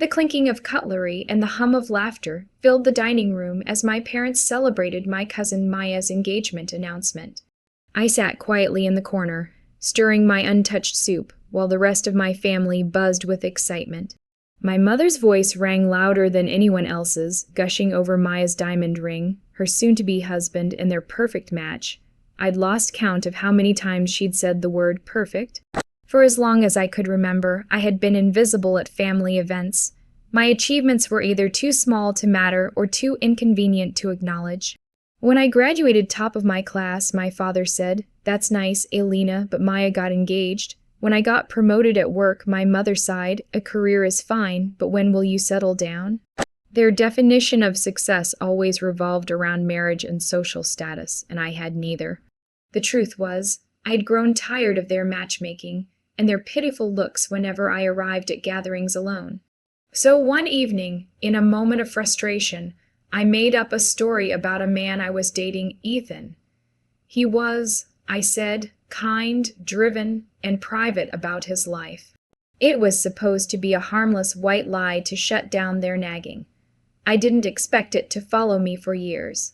The clinking of cutlery and the hum of laughter filled the dining room as my parents celebrated my cousin Maya's engagement announcement. I sat quietly in the corner, stirring my untouched soup, while the rest of my family buzzed with excitement. My mother's voice rang louder than anyone else's, gushing over Maya's diamond ring, her soon-to-be husband, and their perfect match. I'd lost count of how many times she'd said the word perfect. For as long as I could remember, I had been invisible at family events. My achievements were either too small to matter or too inconvenient to acknowledge. When I graduated top of my class, my father said, "That's nice, Alina, but Maya got engaged." When I got promoted at work, my mother sighed, "A career is fine, but when will you settle down?" Their definition of success always revolved around marriage and social status, and I had neither. The truth was, I had grown tired of their matchmaking and their pitiful looks whenever I arrived at gatherings alone. So one evening, in a moment of frustration, I made up a story about a man I was dating, Ethan. He was, I said, kind, driven, and private about his life. It was supposed to be a harmless white lie to shut down their nagging. I didn't expect it to follow me for years.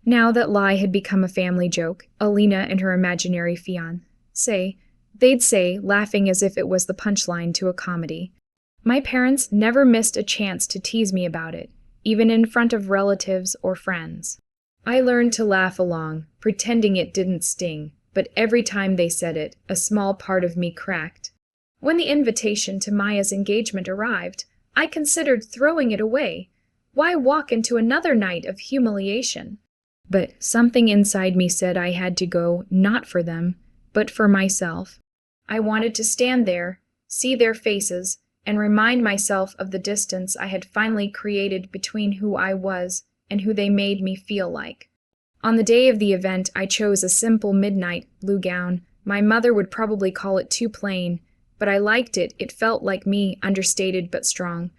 Now that lie had become a family joke, Alina and her imaginary fiancé, they'd say, laughing as if it was the punchline to a comedy. My parents never missed a chance to tease me about it, even in front of relatives or friends. I learned to laugh along, pretending it didn't sting, but every time they said it, a small part of me cracked. When the invitation to Maya's engagement arrived, I considered throwing it away. Why walk into another night of humiliation? But something inside me said I had to go, not for them, but for myself. I wanted to stand there, see their faces, and remind myself of the distance I had finally created between who I was and who they made me feel like. On the day of the event, I chose a simple midnight blue gown. My mother would probably call it too plain, but I liked it. It felt like me, understated but strong.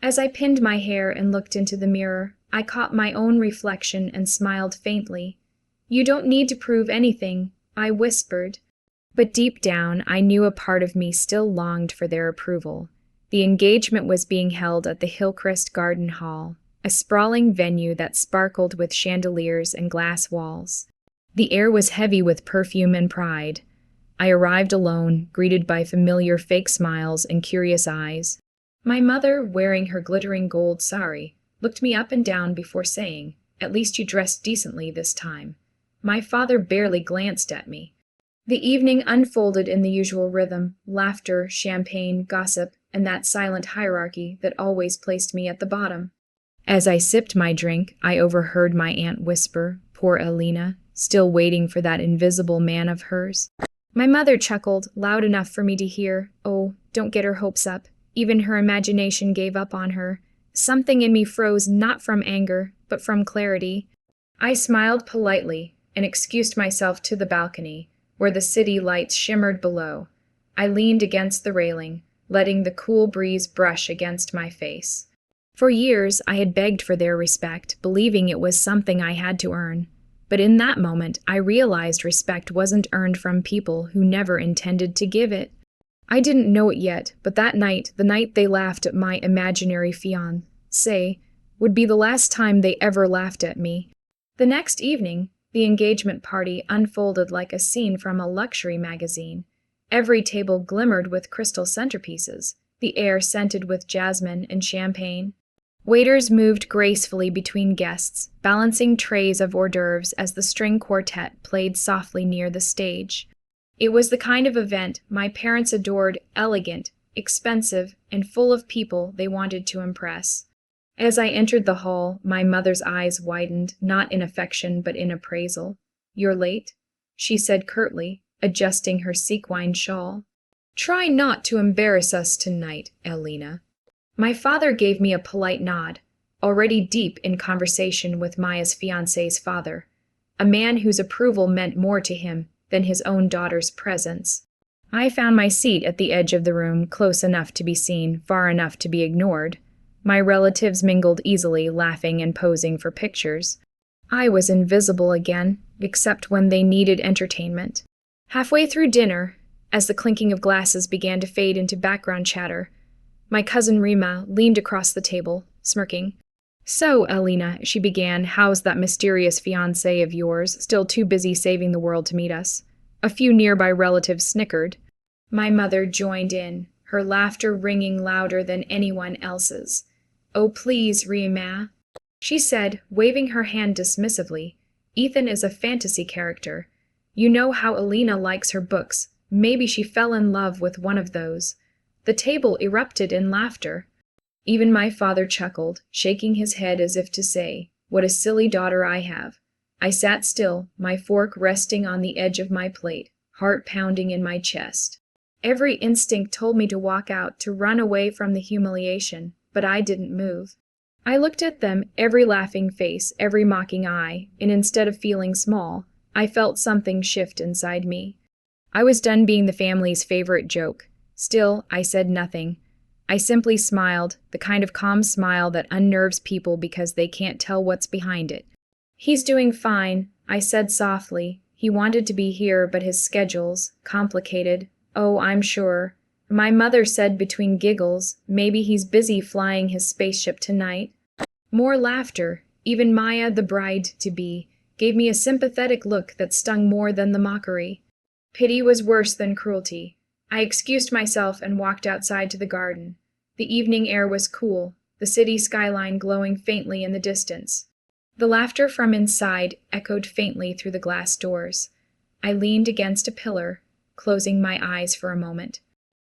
As I pinned my hair and looked into the mirror, I caught my own reflection and smiled faintly. "You don't need to prove anything," I whispered. But deep down, I knew a part of me still longed for their approval. The engagement was being held at the Hillcrest Garden Hall, a sprawling venue that sparkled with chandeliers and glass walls. The air was heavy with perfume and pride. I arrived alone, greeted by familiar fake smiles and curious eyes. My mother, wearing her glittering gold sari, looked me up and down before saying, "At least you dressed decently this time." My father barely glanced at me. The evening unfolded in the usual rhythm: laughter, champagne, gossip, and that silent hierarchy that always placed me at the bottom. As I sipped my drink, I overheard my aunt whisper, "Poor Alina, still waiting for that invisible man of hers." My mother chuckled, loud enough for me to hear. "Oh, don't get her hopes up. Even her imagination gave up on her." Something in me froze, not from anger, but from clarity. I smiled politely and excused myself to the balcony, where the city lights shimmered below. I leaned against the railing, letting the cool breeze brush against my face. For years, I had begged for their respect, believing it was something I had to earn. But in that moment, I realized respect wasn't earned from people who never intended to give it. I didn't know it yet, but that night, the night they laughed at my imaginary fiancé, would be the last time they ever laughed at me. The next evening, the engagement party unfolded like a scene from a luxury magazine. Every table glimmered with crystal centerpieces, the air scented with jasmine and champagne. Waiters moved gracefully between guests, balancing trays of hors d'oeuvres as the string quartet played softly near the stage. It was the kind of event my parents adored: elegant, expensive, and full of people they wanted to impress. As I entered the hall, my mother's eyes widened, not in affection but in appraisal. "You're late," she said curtly, adjusting her sequined shawl. "Try not to embarrass us tonight, Alina." My father gave me a polite nod, already deep in conversation with Maya's fiancé's father, a man whose approval meant more to him than his own daughter's presence. I found my seat at the edge of the room, close enough to be seen, far enough to be ignored. My relatives mingled easily, laughing and posing for pictures. I was invisible again, except when they needed entertainment. Halfway through dinner, as the clinking of glasses began to fade into background chatter, My cousin Rima leaned across the table, smirking. "So, Alina," she began, "how's that mysterious fiancé of yours, still too busy saving the world to meet us?" A few nearby relatives snickered. My mother joined in, her laughter ringing louder than anyone else's. "Oh, please, Rima," she said, waving her hand dismissively. "Ethan is a fantasy character. You know how Alina likes her books. Maybe she fell in love with one of those." The table erupted in laughter. Even my father chuckled, shaking his head as if to say, "What a silly daughter I have." I sat still, my fork resting on the edge of my plate, heart pounding in my chest. Every instinct told me to walk out, to run away from the humiliation, but I didn't move. I looked at them, every laughing face, every mocking eye, and instead of feeling small, I felt something shift inside me. I was done being the family's favorite joke. Still, I said nothing. I simply smiled, the kind of calm smile that unnerves people because they can't tell what's behind it. "He's doing fine," I said softly. "He wanted to be here, but his schedule's complicated. Oh, I'm sure." My mother said between giggles, "Maybe he's busy flying his spaceship tonight." More laughter. Even Maya, the bride-to-be, gave me a sympathetic look that stung more than the mockery. Pity was worse than cruelty. I excused myself and walked outside to the garden. The evening air was cool, the city skyline glowing faintly in the distance. The laughter from inside echoed faintly through the glass doors. I leaned against a pillar, closing my eyes for a moment.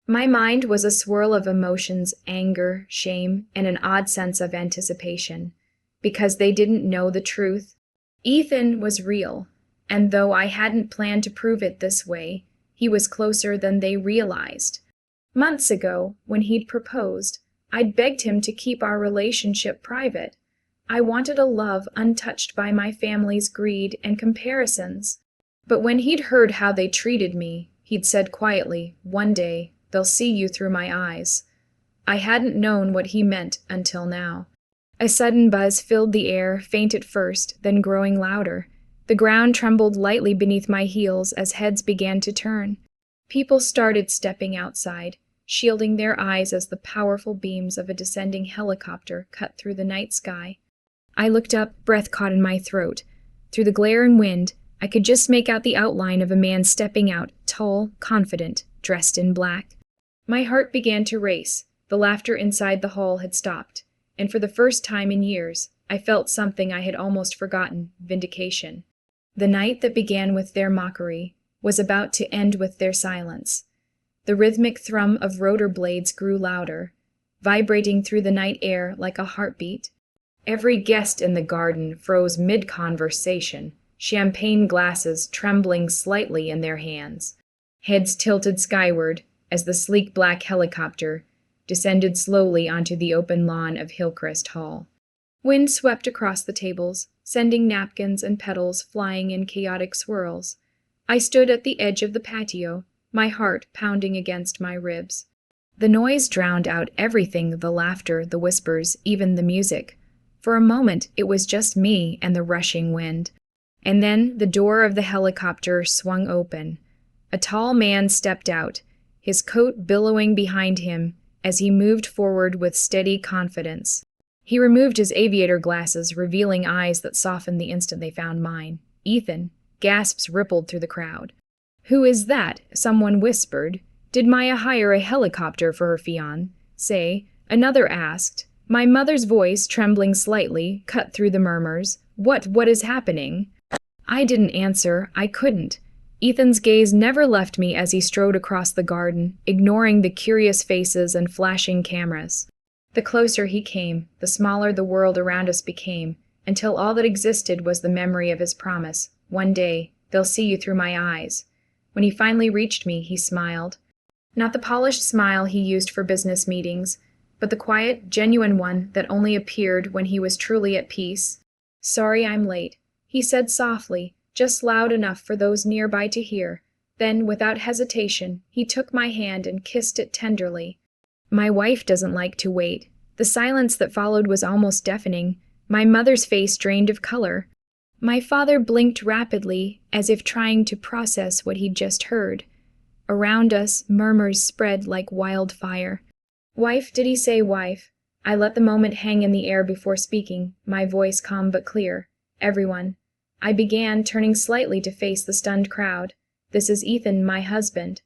My mind was a swirl of emotions, anger, shame, and an odd sense of anticipation. Because they didn't know the truth. Ethan was real, and though I hadn't planned to prove it this way, he was closer than they realized. Months ago, when he'd proposed, I'd begged him to keep our relationship private. I wanted a love untouched by my family's greed and comparisons. But when he'd heard how they treated me, he'd said quietly, "One day, they'll see you through my eyes." I hadn't known what he meant until now. A sudden buzz filled the air, faint at first, then growing louder. The ground trembled lightly beneath my heels as heads began to turn. People started stepping outside, shielding their eyes as the powerful beams of a descending helicopter cut through the night sky. I looked up, breath caught in my throat. Through the glare and wind, I could just make out the outline of a man stepping out, tall, confident, dressed in black. My heart began to race. The laughter inside the hall had stopped, and for the first time in years, I felt something I had almost forgotten, vindication. The night that began with their mockery was about to end with their silence. The rhythmic thrum of rotor blades grew louder, vibrating through the night air like a heartbeat. Every guest in the garden froze mid-conversation, champagne glasses trembling slightly in their hands. Heads tilted skyward as the sleek black helicopter descended slowly onto the open lawn of Hillcrest Hall. Wind swept across the tables, sending napkins and petals flying in chaotic swirls. I stood at the edge of the patio, my heart pounding against my ribs. The noise drowned out everything, the laughter, the whispers, even the music. For a moment, it was just me and the rushing wind. And then the door of the helicopter swung open. A tall man stepped out, his coat billowing behind him as he moved forward with steady confidence. He removed his aviator glasses, revealing eyes that softened the instant they found mine. "Ethan." Gasps rippled through the crowd. "Who is that?" someone whispered. "Did Maya hire a helicopter for her fiancé?" Another asked. My mother's voice, trembling slightly, cut through the murmurs. What is happening?" I didn't answer. I couldn't. Ethan's gaze never left me as he strode across the garden, ignoring the curious faces and flashing cameras. The closer he came, the smaller the world around us became, until all that existed was the memory of his promise. "One day, they'll see you through my eyes." When he finally reached me, he smiled. Not the polished smile he used for business meetings, but the quiet, genuine one that only appeared when he was truly at peace. "Sorry I'm late," he said softly, just loud enough for those nearby to hear. Then, without hesitation, he took my hand and kissed it tenderly. My wife doesn't like to wait. The silence that followed was almost deafening. My mother's face drained of color. My father blinked rapidly, as if trying to process what he'd just heard. Around us, murmurs spread like wildfire. Wife, did he say wife? I let the moment hang in the air before speaking, my voice calm but clear. Everyone. I began, turning slightly to face the stunned crowd. This is Ethan, my husband.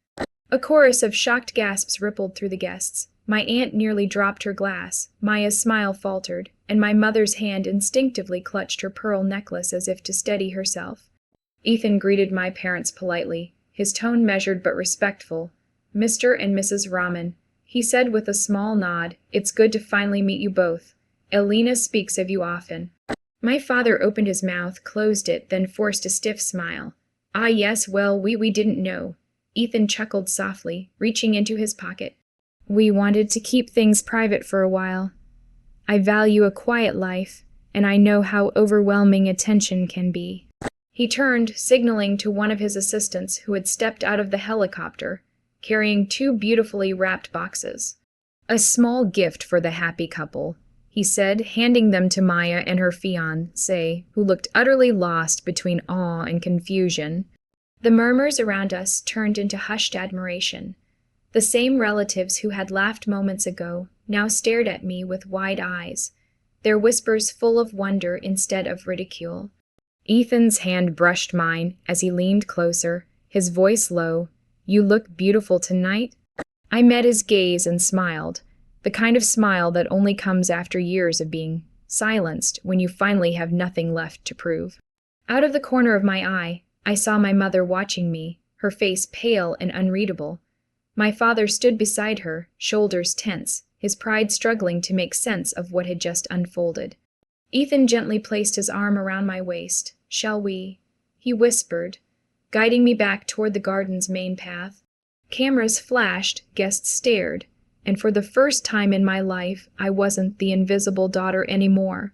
A chorus of shocked gasps rippled through the guests. My aunt nearly dropped her glass, Maya's smile faltered, and my mother's hand instinctively clutched her pearl necklace as if to steady herself. Ethan greeted my parents politely, his tone measured but respectful. Mr. and Mrs. Rahman, he said with a small nod, it's good to finally meet you both. Alina speaks of you often. My father opened his mouth, closed it, then forced a stiff smile. Ah yes, well, we didn't know. Ethan chuckled softly, reaching into his pocket. We wanted to keep things private for a while. I value a quiet life, and I know how overwhelming attention can be. He turned, signaling to one of his assistants who had stepped out of the helicopter, carrying 2 beautifully wrapped boxes. A small gift for the happy couple, he said, handing them to Maya and her fiancé, who looked utterly lost between awe and confusion. The murmurs around us turned into hushed admiration. The same relatives who had laughed moments ago now stared at me with wide eyes, their whispers full of wonder instead of ridicule. Ethan's hand brushed mine as he leaned closer, his voice low. You look beautiful tonight? I met his gaze and smiled, the kind of smile that only comes after years of being silenced when you finally have nothing left to prove. Out of the corner of my eye, I saw my mother watching me, her face pale and unreadable. My father stood beside her, shoulders tense, his pride struggling to make sense of what had just unfolded. Ethan gently placed his arm around my waist. Shall we? He whispered, guiding me back toward the garden's main path. Cameras flashed, guests stared, and for the first time in my life, I wasn't the invisible daughter anymore.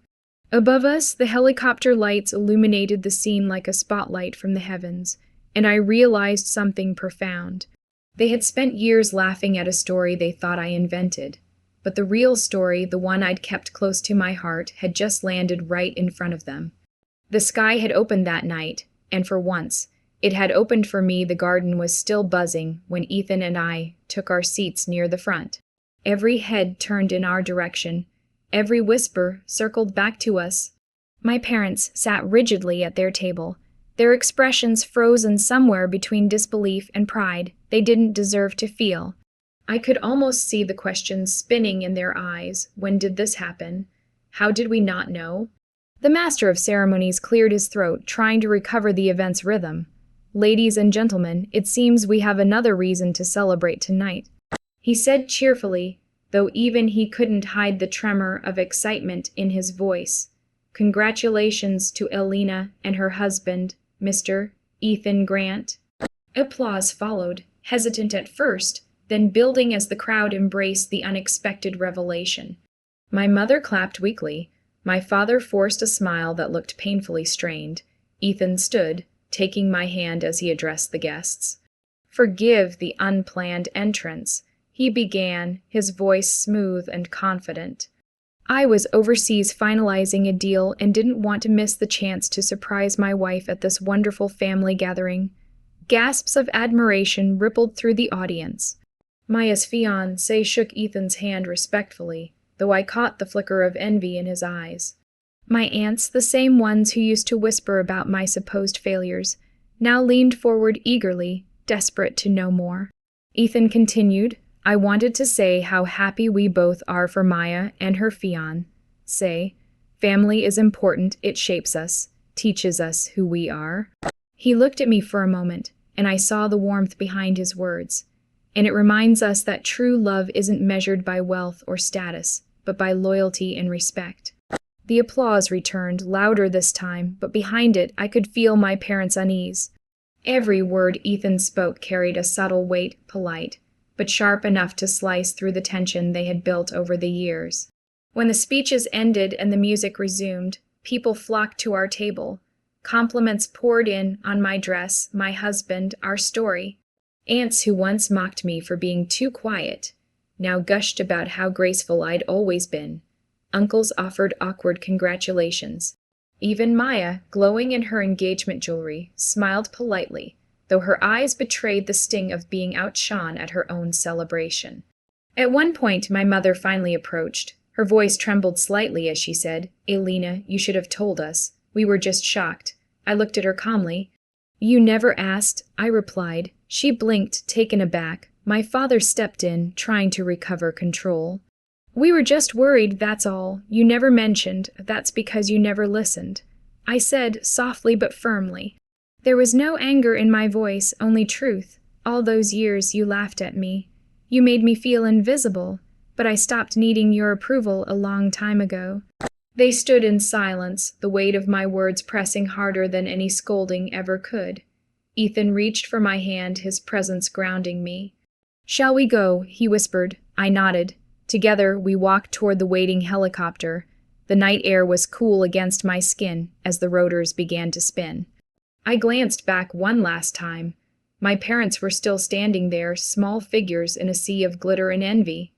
Above us, the helicopter lights illuminated the scene like a spotlight from the heavens, and I realized something profound. They had spent years laughing at a story they thought I invented, but the real story, the one I'd kept close to my heart, had just landed right in front of them. The sky had opened that night, and for once, it had opened for me. The garden was still buzzing when Ethan and I took our seats near the front. Every head turned in our direction. Every whisper circled back to us. My parents sat rigidly at their table, their expressions frozen somewhere between disbelief and pride they didn't deserve to feel. I could almost see the questions spinning in their eyes. When did this happen? How did we not know? The master of ceremonies cleared his throat, trying to recover the event's rhythm. Ladies and gentlemen, it seems we have another reason to celebrate tonight. He said cheerfully, though even he couldn't hide the tremor of excitement in his voice. Congratulations to Alina and her husband, Mr. Ethan Grant. Applause followed, hesitant at first, then building as the crowd embraced the unexpected revelation. My mother clapped weakly. My father forced a smile that looked painfully strained. Ethan stood, taking my hand as he addressed the guests. Forgive the unplanned entrance, he began, his voice smooth and confident. I was overseas finalizing a deal and didn't want to miss the chance to surprise my wife at this wonderful family gathering. Gasps of admiration rippled through the audience. Maya's fiancé shook Ethan's hand respectfully, though I caught the flicker of envy in his eyes. My aunts, the same ones who used to whisper about my supposed failures, now leaned forward eagerly, desperate to know more. Ethan continued, I wanted to say how happy we both are for Maya and her fiancé. Family is important, it shapes us, teaches us who we are. He looked at me for a moment, and I saw the warmth behind his words. And it reminds us that true love isn't measured by wealth or status, but by loyalty and respect. The applause returned, louder this time, but behind it I could feel my parents' unease. Every word Ethan spoke carried a subtle weight, polite, but sharp enough to slice through the tension they had built over the years. When the speeches ended and the music resumed, people flocked to our table. Compliments poured in on my dress, my husband, our story. Aunts who once mocked me for being too quiet now gushed about how graceful I'd always been. Uncles offered awkward congratulations. Even Maya, glowing in her engagement jewelry, smiled politely, though her eyes betrayed the sting of being outshone at her own celebration. At one point, my mother finally approached. Her voice trembled slightly as she said, "Alina, you should have told us. We were just shocked." I looked at her calmly. "You never asked," I replied. She blinked, taken aback. My father stepped in, trying to recover control. "We were just worried, that's all. You never mentioned. That's because you never listened," I said, softly but firmly. There was no anger in my voice, only truth. All those years you laughed at me. You made me feel invisible, but I stopped needing your approval a long time ago. They stood in silence, the weight of my words pressing harder than any scolding ever could. Ethan reached for my hand, his presence grounding me. "Shall we go?" he whispered. I nodded. Together, we walked toward the waiting helicopter. The night air was cool against my skin as the rotors began to spin. I glanced back one last time. My parents were still standing there, small figures in a sea of glitter and envy.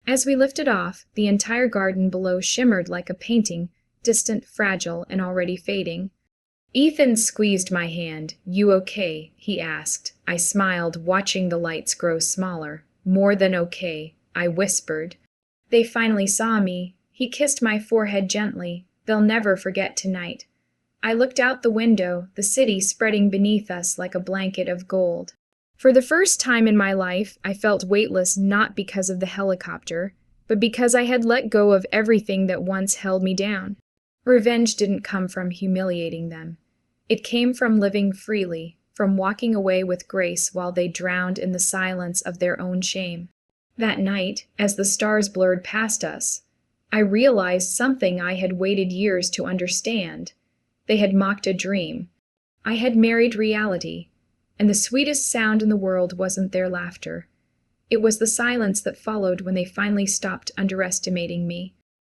As we lifted off, the entire garden below shimmered like a painting, distant, fragile, and already fading. Ethan squeezed my hand. "You okay?" he asked. I smiled, watching the lights grow smaller. "More than okay," I whispered. They finally saw me. He kissed my forehead gently. "They'll never forget tonight." I looked out the window, the city spreading beneath us like a blanket of gold. For the first time in my life, I felt weightless not because of the helicopter, but because I had let go of everything that once held me down. Revenge didn't come from humiliating them. It came from living freely, from walking away with grace while they drowned in the silence of their own shame. That night, as the stars blurred past us, I realized something I had waited years to understand. They had mocked a dream. I had married reality, and the sweetest sound in the world wasn't their laughter. It was the silence that followed when they finally stopped underestimating me.